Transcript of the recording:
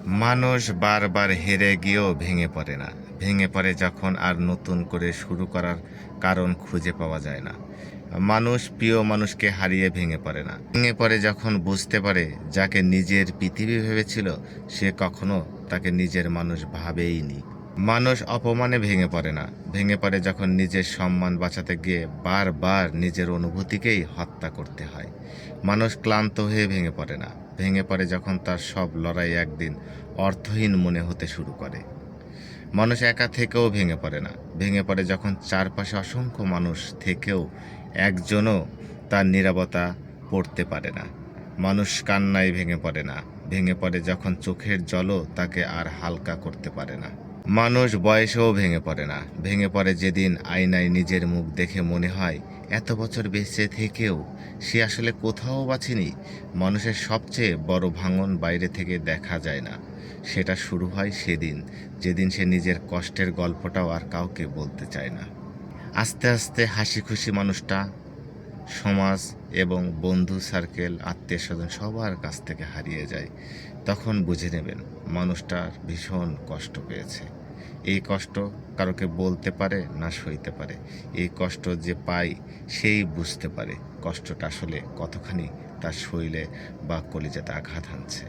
মানুষ বারবার হেরে গিয়েও ভেঙে পড়ে না। ভেঙে পড়ে যখন আর নতুন করে শুরু করার কারণ খুঁজে পাওয়া যায় না। মানুষ প্রিয় মানুষকে হারিয়ে ভেঙে পড়ে না, ভেঙে পড়ে যখন বুঝতে পারে যাকে নিজের পৃথিবী ভেবেছিল সে কখনো তাকে নিজের মানুষ ভাবেইনি। মানুষ অপমানে ভেঙে পড়ে না, ভেঙে পড়ে যখন নিজের সম্মান বাঁচাতে গিয়ে বারবার নিজের অনুভূতিকেই হত্যা করতে হয়। মানুষ ক্লান্ত হয়ে ভেঙে পড়ে না, ভেঙে পড়ে যখন তার সব লড়াই একদিন অর্থহীন মনে হতে শুরু করে। মানুষ একা থেকেও ভেঙে পড়ে না, ভেঙে পড়ে যখন চারপাশে অসংখ্য মানুষ থেকেও একজনও তার নীরবতা পড়তে পারে না। মানুষ কান্নায় ভেঙে পড়ে না, ভেঙে পড়ে যখন চোখের জলও তাকে আর হালকা করতে পারে না। মানুষ বয়সেও ভেঙে পড়ে না, ভেঙে পড়ে যেদিন আয়নায় নিজের মুখ দেখে মনে হয় এত বছর বেঁচে থেকেও সে আসলে কোথাও বাঁচেনি। মানুষের সবচেয়ে বড় ভাঙন বাইরে থেকে দেখা যায় না, সেটা শুরু হয় সেদিন যেদিন সে নিজের কষ্টের গল্পটাও আর কাউকে বলতে চায় না। আস্তে আস্তে হাসি খুশি মানুষটা সমাজ এবং বন্ধু সার্কেল আত্মীয় স্বজন সবার কাছ থেকে হারিয়ে যায়। তখন বুঝে নেবেন মানুষটার ভীষণ কষ্ট পেয়েছে। এই কষ্ট কারোকে বলতে পারে না সইতে পারে। এই কষ্ট যে পায় সেই বুঝতে পারে কষ্টটা আসলে কতখানি তার শরীরে বা কলিজাতে আঘাত হানছে।